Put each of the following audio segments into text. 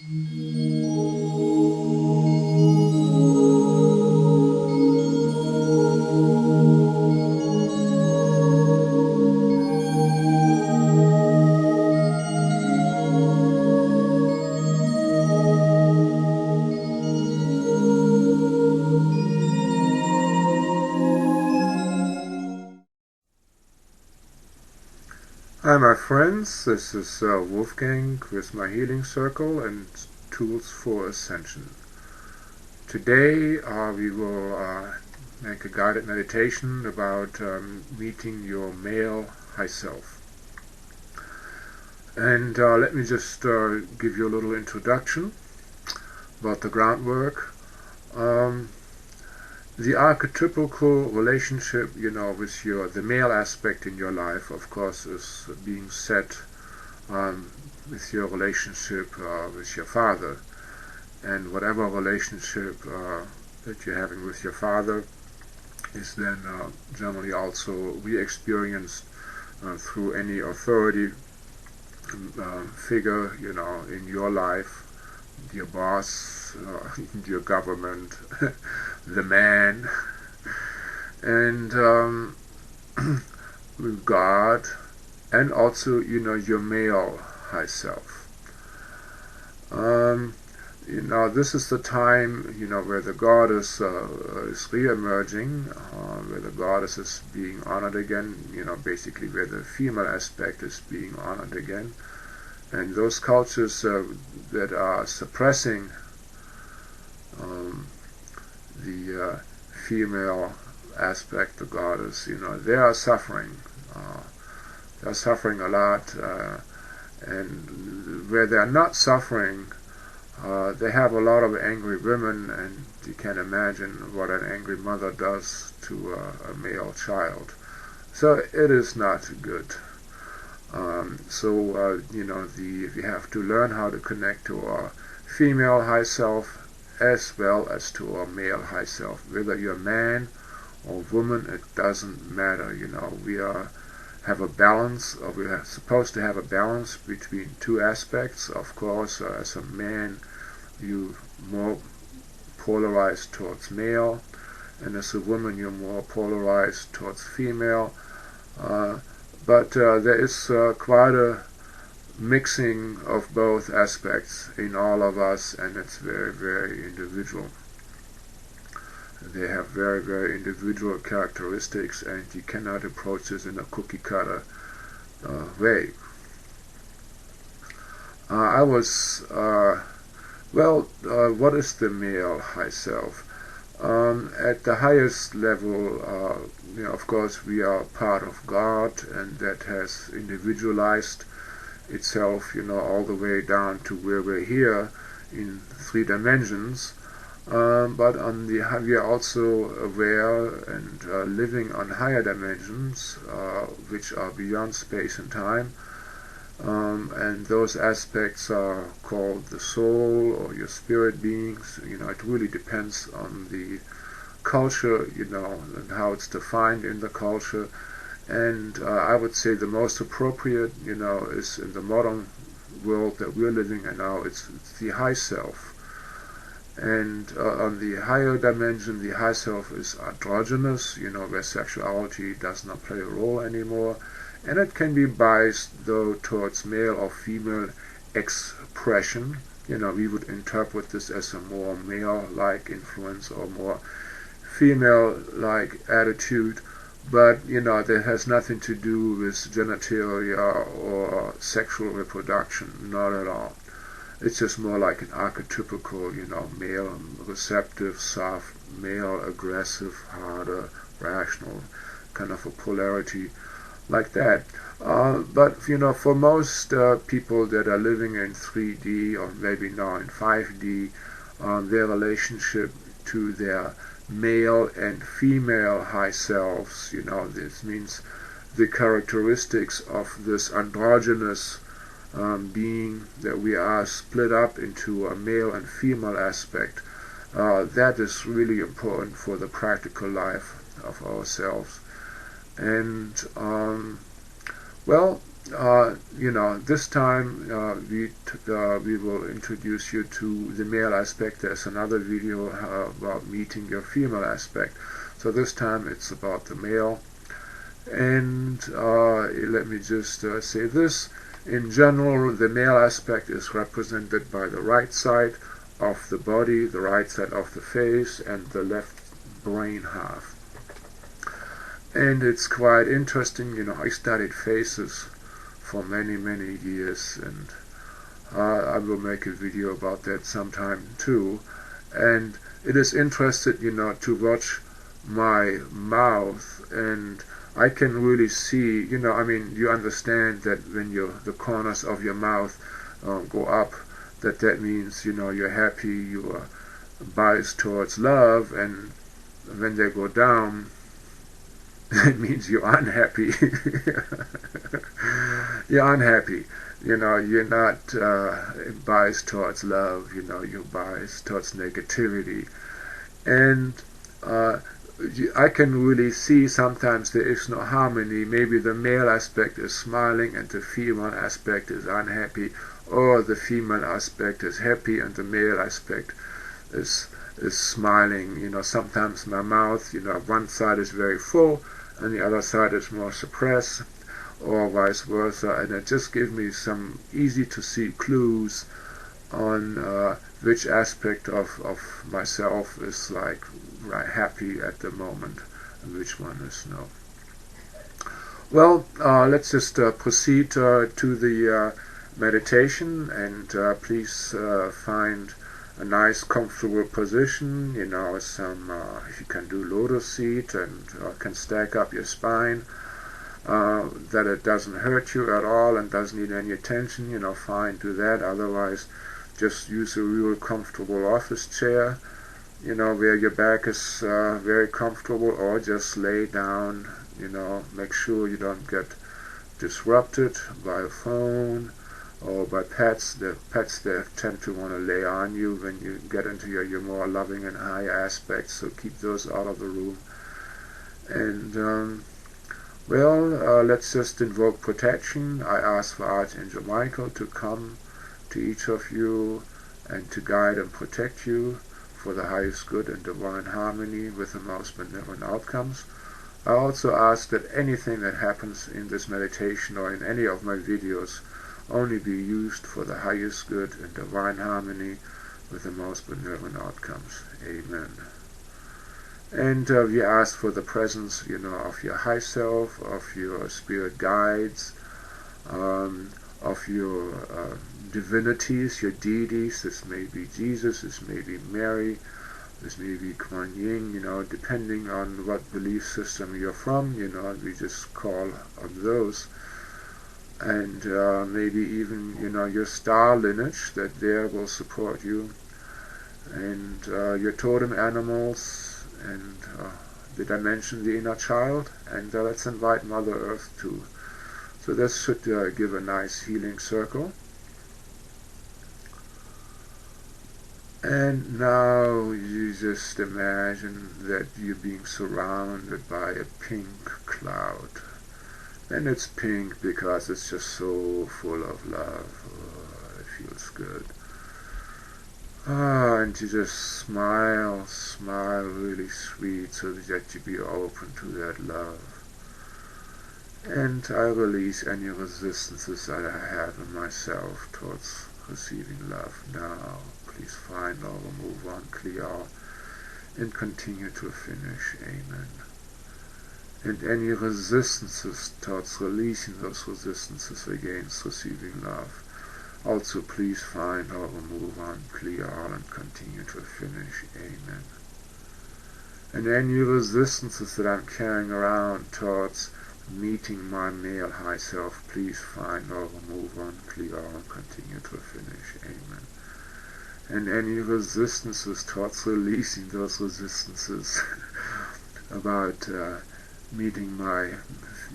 Hi my friends, this is Wolfgang with my healing circle and tools for ascension. Today we will make a guided meditation about meeting your male high self. And let me just give you a little introduction about the groundwork. The archetypical relationship, with the male aspect in your life, of course, is being set with your relationship with your father. And whatever relationship that you're having with your father is then generally also re-experienced through any authority figure, in your life, your boss, your government, the man, and God, and also, your male high self. This is the time, where the goddess is re-emerging, where the goddess is being honored again, basically where the female aspect is being honored again. And those cultures that are suppressing the female aspect, the goddess, they are suffering. They're suffering a lot, and where they're not suffering, they have a lot of angry women, and you can imagine what an angry mother does to a male child. So it is not good. We have to learn how to connect to our female high self as well as to our male high self. Whether you're a man or woman, it doesn't matter. We have a balance, or we are supposed to have a balance between two aspects. Of course, as a man, you're more polarized towards male, and as a woman, you're more polarized towards female. But there is quite a mixing of both aspects in all of us, and it's very, very individual. They have very, very individual characteristics, and you cannot approach this in a cookie-cutter way. What is the male high self? At the highest level, of course, we are part of God, and that has individualized itself, all the way down to where we're here in 3 dimensions. But we are also aware and living on higher dimensions, which are beyond space and time. And those aspects are called the soul or your spirit beings. It really depends on the culture, and how it's defined in the culture. And I would say the most appropriate, is in the modern world that we're living in now, it's the high self. And on the higher dimension, the high self is androgynous, where sexuality does not play a role anymore. And it can be biased, though, towards male or female expression. We would interpret this as a more male-like influence or more female-like attitude. But, that has nothing to do with genitalia or sexual reproduction, not at all. It's just more like an archetypical, male receptive, soft, male aggressive, harder, rational, kind of a polarity like that. But for most people that are living in 3D or maybe now in 5D, their relationship to their male and female high selves, this means the characteristics of this androgynous being that we are split up into a male and female aspect, that is really important for the practical life of ourselves. And this time we will introduce you to the male aspect. There's another video about meeting your female aspect. So this time it's about the male. And let me just say this. In general, the male aspect is represented by the right side of the body, the right side of the face, and the left brain half. And it's quite interesting, I studied faces for many, many years, and I will make a video about that sometime too. And it is interesting, to watch my mouth, and I can really see, you understand that when the corners of your mouth go up, that means, you're happy, you are biased towards love, and when they go down, that means you're unhappy. You're unhappy. You're not biased towards love, you're biased towards negativity. And I can really see sometimes there is no harmony. Maybe the male aspect is smiling and the female aspect is unhappy, or the female aspect is happy and the male aspect is smiling. Sometimes my mouth, one side is very full and the other side is more suppressed, or vice versa, and it just gives me some easy to see clues on which aspect of myself is like happy at the moment and which one is no. Well, let's just proceed to the meditation, and please find a nice comfortable position, some if you can do lotus seat and can stack up your spine, that it doesn't hurt you at all and doesn't need any attention, fine, do that. Otherwise, just use a real comfortable office chair, where your back is very comfortable, or just lay down, make sure you don't get disrupted by a phone or by pets. The pets, they tend to want to lay on you when you get into your more loving and higher aspects, so keep those out of the room. And let's just invoke protection. I ask for Archangel Michael to come to each of you and to guide and protect you for the highest good and divine harmony with the most benevolent outcomes. I also ask that anything that happens in this meditation or in any of my videos only be used for the highest good and divine harmony with the most benevolent outcomes. Amen. And we ask for the presence, of your high self, of your spirit guides, of your divinities, your deities. This may be Jesus, this may be Mary, this may be Kuan Yin, depending on what belief system you're from, we just call on those. And maybe even, your star lineage, that there will support you, and your totem animals, and did I mention the inner child? And let's invite Mother Earth too. So this should give a nice healing circle. And now you just imagine that you're being surrounded by a pink cloud. And it's pink because it's just so full of love. Oh, it feels good. And you just smile really sweet, so that you be open to that love. And I release any resistances that I have in myself towards receiving love now. Please find or remove one, clear out, and continue to finish. Amen. And any resistances towards releasing those resistances against receiving love, also please find or remove one, clear all, and continue to finish. Amen. And any resistances that I'm carrying around towards meeting my male high self, please find or remove one, clear all, and continue to finish. Amen. And any resistances towards releasing those resistances about meeting my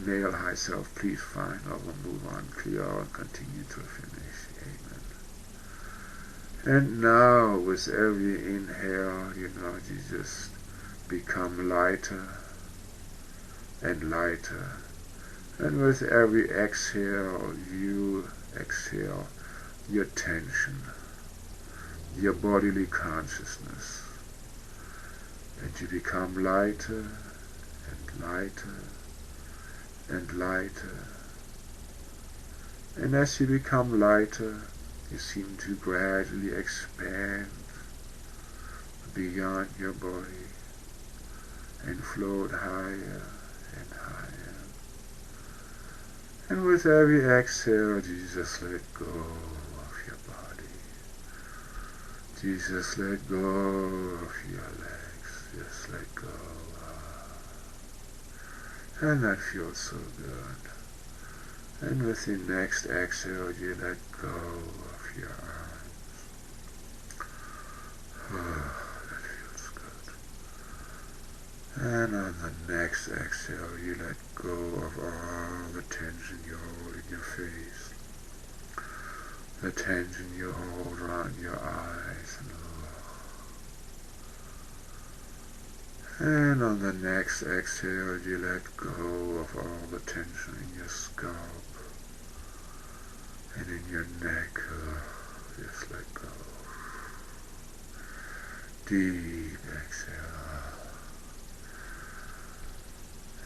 male high self, please find or remove one, clear all, and continue to finish. Amen. And now, with every inhale, you just become lighter and lighter And with every exhale, you exhale your tension, your bodily consciousness, and you become lighter and lighter and lighter. And as you become lighter, you seem to gradually expand beyond your body and float higher and higher. And with every exhale, you just let go of your body. Jesus, let go of your legs. Just let go. And that feels so good. And with the next exhale, you let go of your arms. That feels good. And on the next exhale, you let go of all the tension you hold in your face. The tension you hold around your eyes. And on the next exhale, you let go of all the tension in your scalp and in your neck. Just let go. Deep exhale.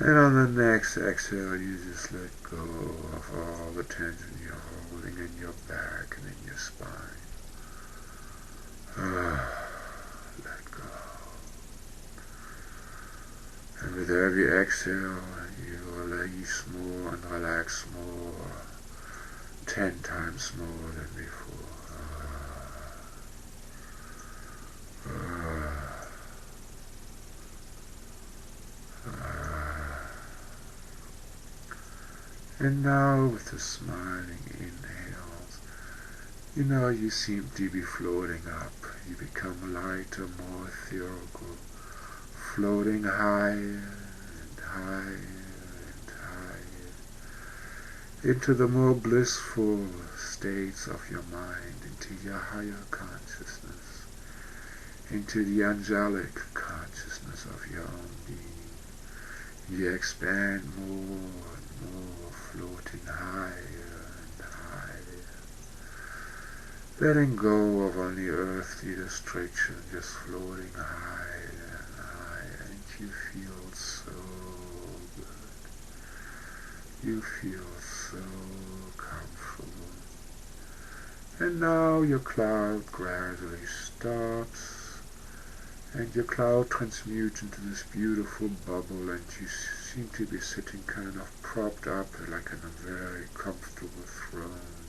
And on the next exhale, you just let go of all the tension you're holding in your back and in your spine. Let go. And with every exhale, you release more and relax more, 10 times more than before. And now with the smiling inhales, you seem to be floating up. You become lighter, more ethereal, floating higher and higher and higher into the more blissful states of your mind, into your higher consciousness, into the angelic consciousness of your own being. You expand more and more, floating higher and higher, letting go of only earthly distraction, just floating higher and higher, and you feel so good. You feel so comfortable. And now your cloud gradually stops, and your cloud transmutes into this beautiful bubble, and you seem to be sitting kind of propped up like in a very comfortable throne.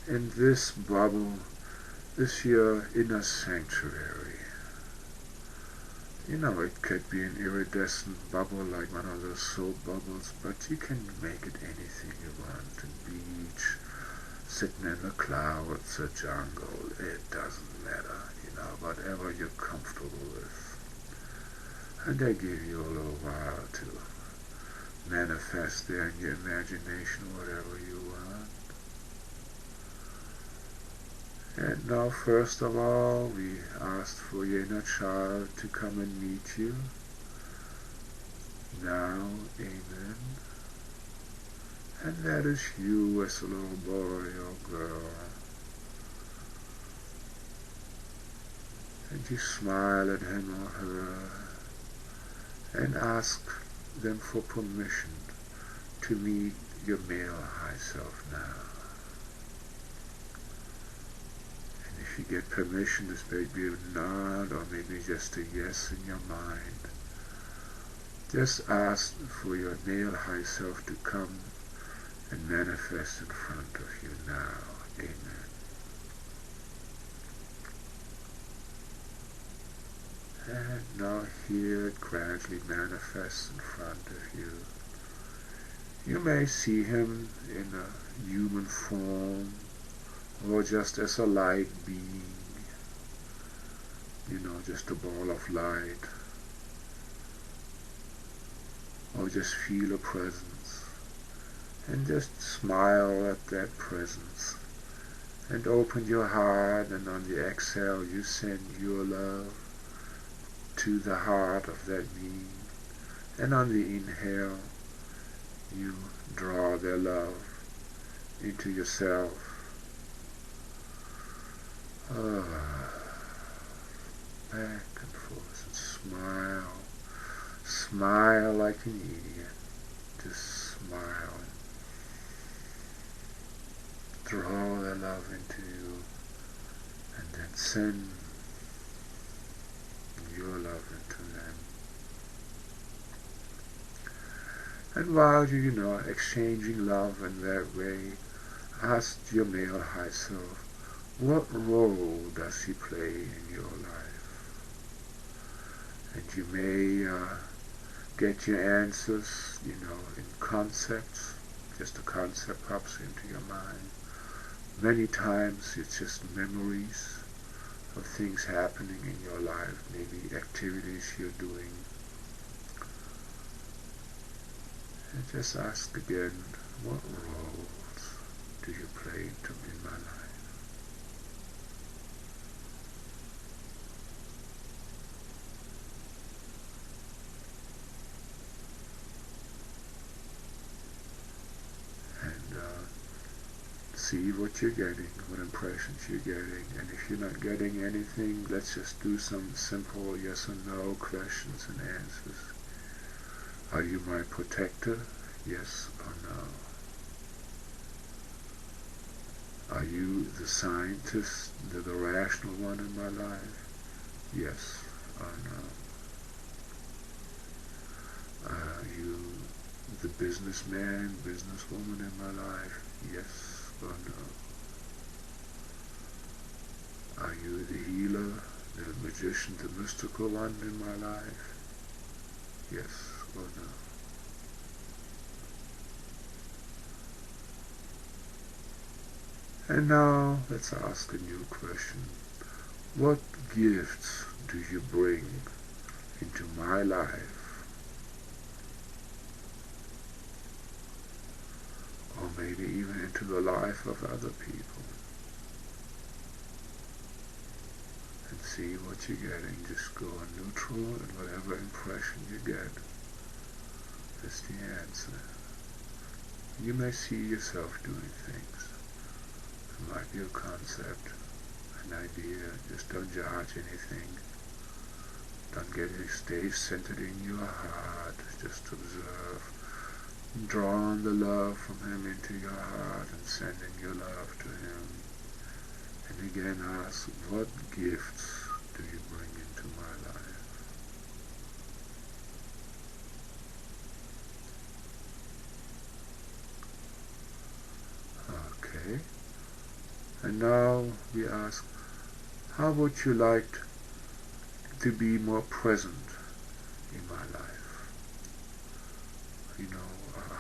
And this bubble is your inner sanctuary. It could be an iridescent bubble like one of those soap bubbles, but you can make it anything you want. A beach, sitting in the clouds, a jungle, it doesn't matter. Whatever you're comfortable with. And I give you a little while to manifest there in your imagination whatever you want. And now, first of all, we asked for your inner child to come and meet you. Now, amen. And that is you as a little boy or girl. And you smile at him or her and ask them for permission to meet your male high self now. And if you get permission, this may be a nod or maybe just a yes in your mind. Just ask for your male high self to come and manifest in front of you now. Amen. And now here it gradually manifests in front of you. You may see him in a human form, or just as a light being, just a ball of light, or just feel a presence, and just smile at that presence, and open your heart, and on the exhale you send your love to the heart of that being, and on the inhale you draw their love into yourself. Back and forth and smile. Smile like an idiot. Just smile. Draw their love into you and then send your love into them. And while you exchanging love in that way, ask your male high self, what role does he play in your life? And you may get your answers, in concepts. Just a concept pops into your mind. Many times it's just memories of things happening in your life, maybe activities you're doing. And just ask again, what roles do you play in my life? And see what you're getting, what impressions you're getting. And if you're not getting anything, let's just do some simple yes or no questions and answers. Are you my protector? Yes or no? Are you the scientist, the rational one in my life? Yes or no? Are you the businessman, businesswoman in my life? Yes or no? Are you the healer, the magician, the mystical one in my life? Yes or no? And now let's ask a new question. What gifts do you bring into my life? Or maybe even into the life of other people? And see what you're getting. Just go on neutral, and whatever impression you get is the answer. You may see yourself doing things. It might be a concept, an idea. Just don't judge anything. Don't get it. Stay centered in your heart. Just observe. Draw on the love from him into your heart and sending your love to him. And again ask, what gifts do you bring into my life? Okay. And now we ask, how would you like to be more present in my life?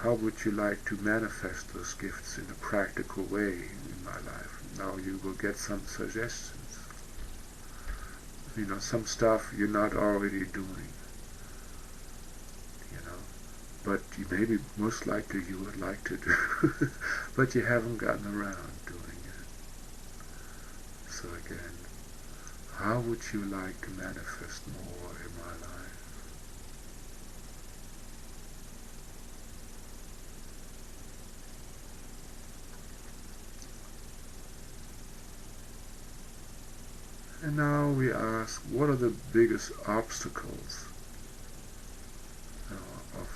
How would you like to manifest those gifts in a practical way in my life? Now you will get some suggestions. Some stuff you're not already doing. But you maybe most likely you would like to do, but you haven't gotten around doing it. So again, how would you like to manifest more in my life? And now we ask, what are the biggest obstacles of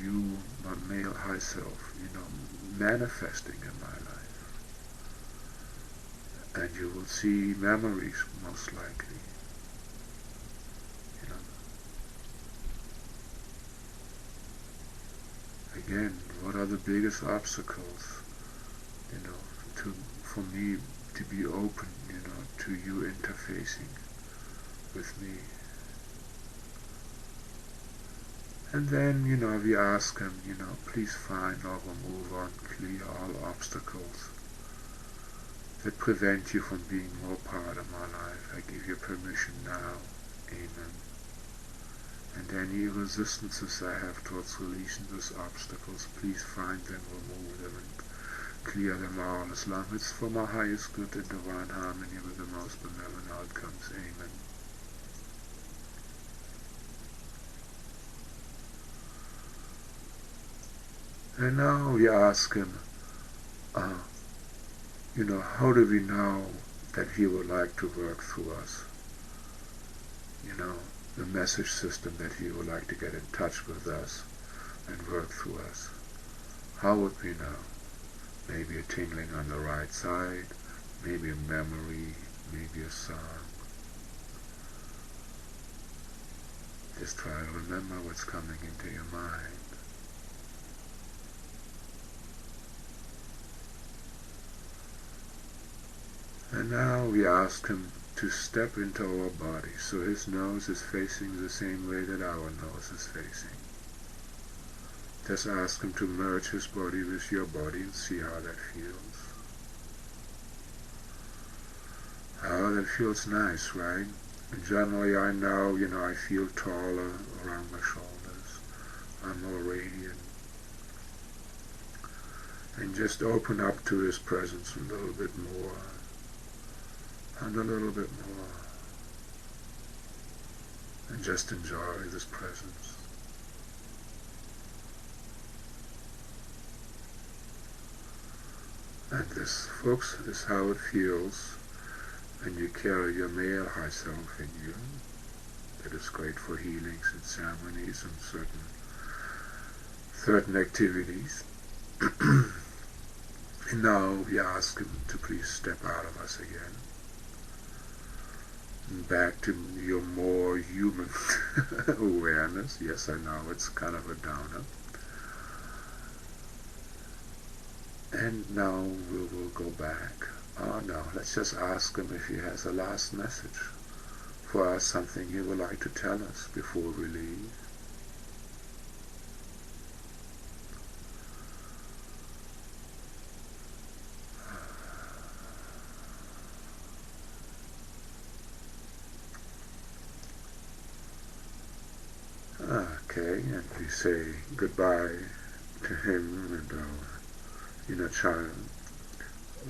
you, my male high self, manifesting in my life? And you will see memories, most likely. Again, what are the biggest obstacles, for me to be open, to you interfacing with me? And then, we ask him, please find or remove or clear all obstacles that prevent you from being more part of my life. I give you permission now. Amen. And any resistances I have towards releasing those obstacles, please find them, remove them, and clear them all, as long as it's for my highest good and divine harmony with the most benevolent outcomes. Amen. And now we ask him, how do we know that he would like to work through us? The message system that he would like to get in touch with us and work through us. How would we know? Maybe a tingling on the right side, maybe a memory, maybe a song. Just try to remember what's coming into your mind. And now we ask him to step into our body so his nose is facing the same way that our nose is facing. Just ask him to merge his body with your body and see how that feels. That feels nice, right? And generally I know, I feel taller around my shoulders. I'm more radiant. And just open up to his presence a little bit more. And a little bit more. And just enjoy this presence. And this, folks, is how it feels when you carry your male high self in you. That is great for healings and ceremonies and certain activities. And now we ask him to please step out of us again. And back to your more human awareness. Yes, I know, it's kind of a downer. And now we will go back. Oh no, let's just ask him if he has a last message for us, something he would like to tell us before we leave. Okay, and we say goodbye to him and our inner child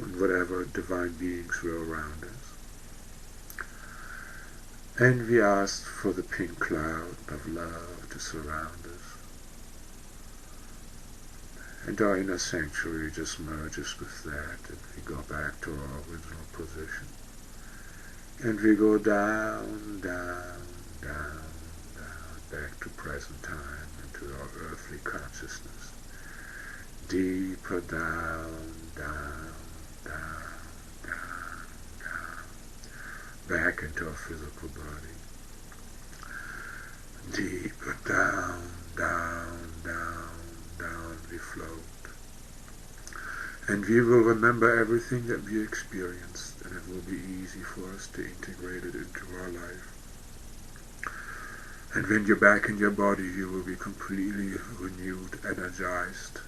and whatever divine beings were around us. And we ask for the pink cloud of love to surround us. And our inner sanctuary just merges with that, and we go back to our original position. And we go down, down, down, back to present time, into our earthly consciousness. Deeper down, down, down, down, down, back into our physical body. Deeper down, down, down, down we float. And we will remember everything that we experienced, and it will be easy for us to integrate it into our life. And when you're back in your body, you will be completely renewed, energized,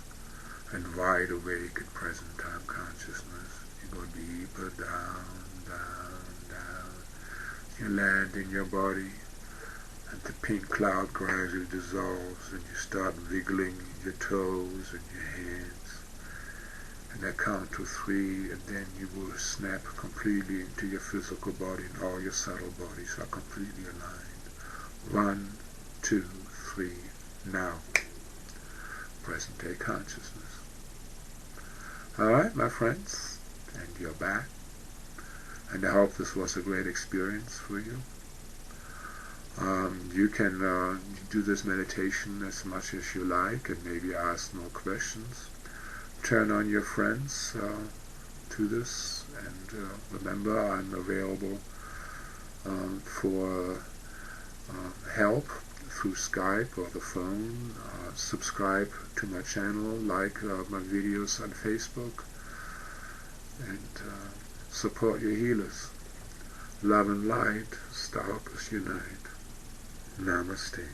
and wide awake in present time consciousness. You go deeper down, down, down. You land in your body, and the pink cloud gradually dissolves, and you start wiggling your toes and your hands. And I count to 3, and then you will snap completely into your physical body, and all your subtle bodies are completely aligned. 1, 2, 3, now. Present day consciousness. Alright, my friends, and you're back. And I hope this was a great experience for you. You can do this meditation as much as you like, and maybe ask more questions. Turn on your friends to this, and remember, I'm available for help through Skype or the phone. Subscribe to my channel, like my videos on Facebook, and support your healers. Love and light, stop us unite. Namaste.